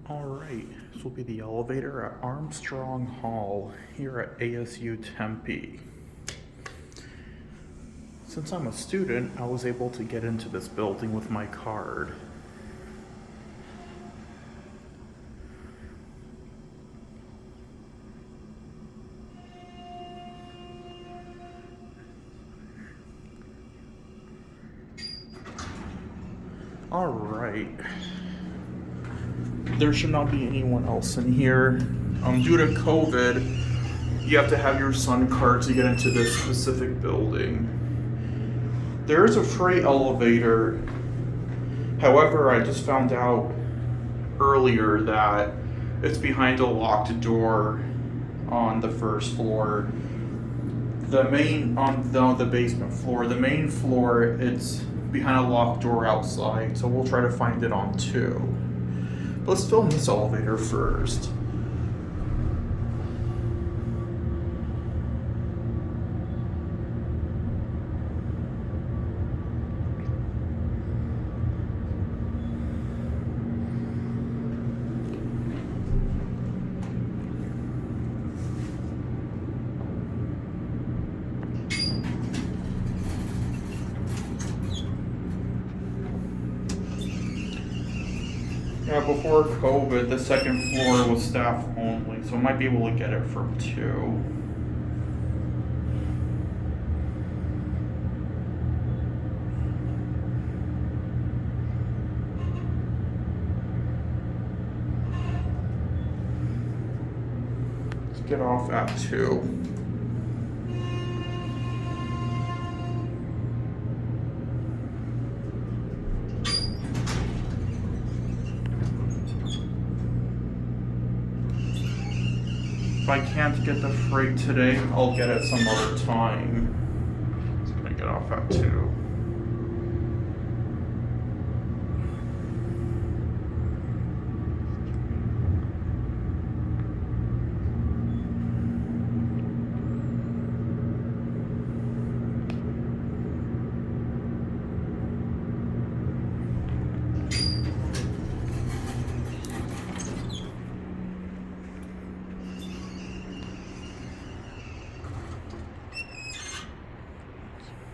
Alright, this will be the elevator at Armstrong Hall here at ASU Tempe. Since I'm a student, I was able to get into this building with my card. Alright. There should not be anyone else in here. Due to COVID, you have to have your Sun card to get into this specific building. There is a freight elevator. However, I just found out earlier that it's behind a locked door on the first floor. The basement floor. The main floor, it's behind a locked door outside, so we'll try to find it on 2. Let's film this elevator first. Yeah, before COVID, the second floor was staff only, so I might be able to get it from 2. Let's get off at 2. If I can't get the freight today, I'll get it some other time. It's gonna get off at 2.